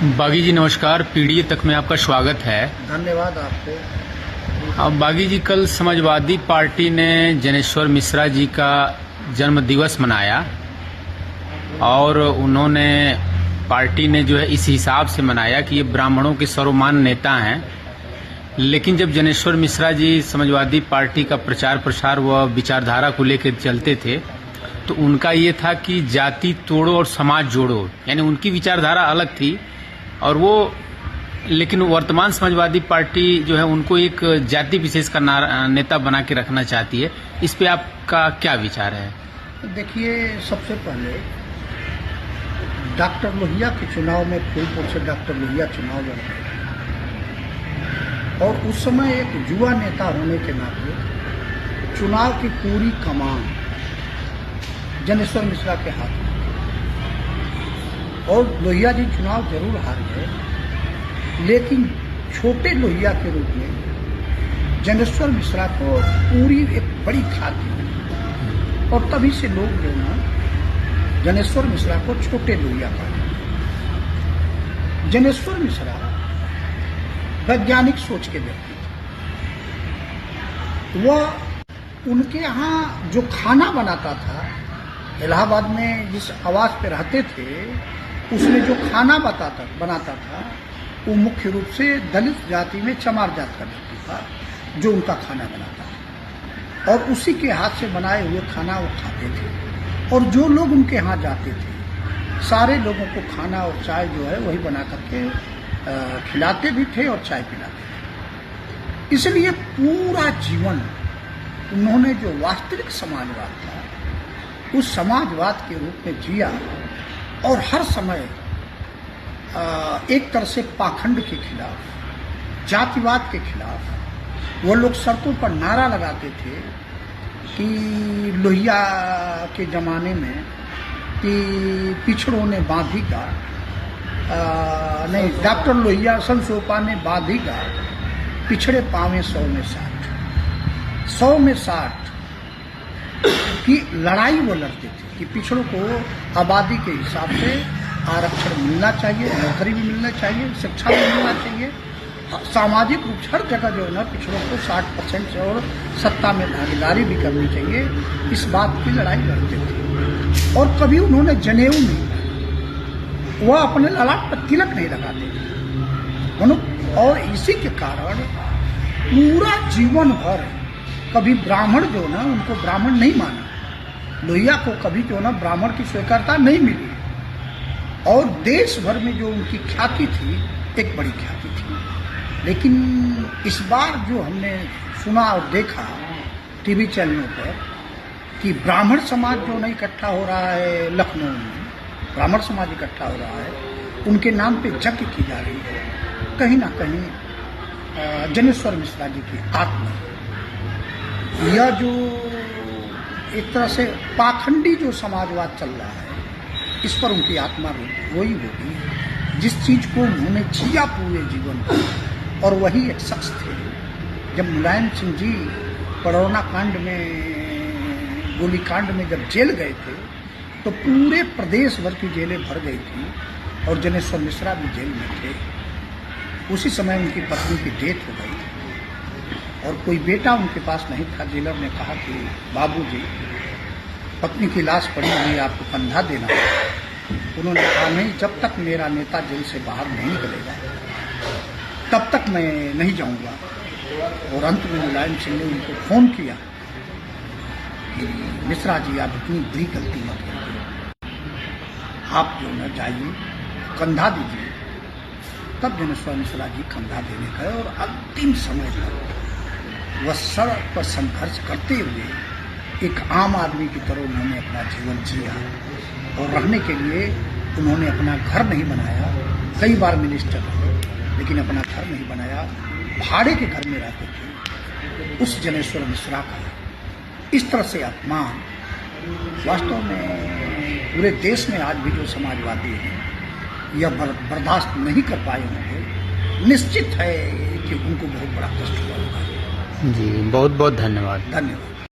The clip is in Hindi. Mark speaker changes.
Speaker 1: बागी जी नमस्कार। पीडीए तक में आपका स्वागत है।
Speaker 2: धन्यवाद आपको।
Speaker 1: अब बागी जी, कल समाजवादी पार्टी ने जनेश्वर मिश्रा जी का जन्म दिवस मनाया और उन्होंने पार्टी ने जो है इस हिसाब से मनाया कि ये ब्राह्मणों के सर्वमान्य नेता हैं। लेकिन जब जनेश्वर मिश्रा जी समाजवादी पार्टी का प्रचार प्रसार व विचारधारा को लेकर चलते थे तो उनका ये था कि जाति तोड़ो और समाज जोड़ो, यानी उनकी विचारधारा अलग थी। और वो लेकिन वर्तमान समाजवादी पार्टी जो है उनको एक जाति विशेष का नेता बना के रखना चाहती है। इस पे आपका क्या विचार है?
Speaker 2: देखिए, सबसे पहले डॉक्टर लोहिया के चुनाव में फूलपुर से डॉक्टर लोहिया चुनाव लड़े और उस समय एक युवा नेता होने के नाते चुनाव की पूरी कमान जनेश्वर मिश्रा के हाथ में और लोहिया जी चुनाव जरूर हार गए, लेकिन छोटे लोहिया के रूप में जनेश्वर मिश्रा को पूरी एक बड़ी ख्याति और तभी से लोग जो है जनेश्वर मिश्रा को छोटे लोहिया कहते। जनेश्वर मिश्रा वैज्ञानिक सोच के व्यक्ति थे। वह उनके यहाँ जो खाना बनाता था, इलाहाबाद में जिस आवास पे रहते थे उसमें जो खाना बनाता था वो मुख्य रूप से दलित जाति में चमार जात का व्यक्ति था जो उनका खाना बनाता था और उसी के हाथ से बनाए हुए खाना वो खाते थे। और जो लोग उनके यहाँ जाते थे सारे लोगों को खाना और चाय जो है वही बना करके खिलाते भी थे और चाय पिलाते थे। इसलिए पूरा जीवन उन्होंने जो वास्तविक समाजवाद था उस समाजवाद के रूप में जिया और हर समय एक तरह से पाखंड के खिलाफ, जातिवाद के खिलाफ वो लोग सड़कों पर नारा लगाते थे कि लोहिया के जमाने में कि पिछड़ों ने बांधी का नहीं, डॉक्टर लोहिया संसोपा ने बांधी का पिछड़े पावे 100 में 60, 100 में 60 की लड़ाई वो लड़ते थे कि पिछड़ों को आबादी के हिसाब से आरक्षण मिलना चाहिए, नौकरी भी मिलना चाहिए, शिक्षा भी मिलना चाहिए, सामाजिक रूप से हर जगह जो है ना पिछड़ों को 60% से और सत्ता में भागीदारी भी करनी चाहिए। इस बात की लड़ाई लड़ते थे और कभी उन्होंने जनेऊ नहीं, वह अपने ललाट पर तिलक नहीं लगाते थे। और इसी के कारण पूरा जीवन भर कभी ब्राह्मण जो ना उनको ब्राह्मण नहीं माना, लोहिया को कभी जो ना ब्राह्मण की स्वीकारता नहीं मिली और देश भर में जो उनकी ख्याति थी एक बड़ी ख्याति थी। लेकिन इस बार जो हमने सुना और देखा टीवी चैनलों पर कि ब्राह्मण समाज जो नहीं इकट्ठा हो रहा है, लखनऊ में ब्राह्मण समाज इकट्ठा हो रहा है, उनके नाम पे यज्ञ की जा रही है, कहीं ना कहीं जनेश्वर मिश्रा जी की आत्मा यह जो एक तरह से पाखंडी जो समाजवाद चल रहा है इस पर उनकी आत्मा वही होगी जिस चीज को उन्होंने जिया पूरे जीवन को। और वही एक शख्स थे जब मुलायम सिंह जी पड़ौना कांड में, गोलीकांड में जब जेल गए थे तो पूरे प्रदेश भर की जेलें भर गई थी और जनेश्वर मिश्रा भी जेल में थे। उसी समय उनकी पत्नी की डेथ हो गई और कोई बेटा उनके पास नहीं था। जेलर ने कहा कि बाबूजी, पत्नी की लाश पड़ी हुई, आपको कंधा देना। उन्होंने कहा नहीं, जब तक मेरा नेता जेल से बाहर नहीं निकलेगा तब तक मैं नहीं जाऊंगा। और अंत में मुलायम सिंह ने उनको फोन किया कि मिश्रा जी, आप इतनी बड़ी गलती मत करिए, आप जो न जाइए, कंधा दीजिए। तब जनेश्वर मिश्रा जी कंधा देने गए और अंतिम समय तक वह सड़क पर संघर्ष करते हुए एक आम आदमी की तरह उन्होंने अपना जीवन जिया। और रहने के लिए उन्होंने अपना घर नहीं बनाया, कई बार मिनिस्टर रहे लेकिन अपना घर नहीं बनाया, भाड़े के घर में रहते थे। उस जनेश्वर मिश्रा का इस तरह से अपमान वास्तव में पूरे देश में आज भी जो समाजवादी हैं यह बर्दाश्त नहीं कर पाए होंगे। निश्चित है कि उनको बहुत बड़ा कष्ट हुआ होगा।
Speaker 1: जी, बहुत बहुत धन्यवाद।
Speaker 2: धन्यवाद।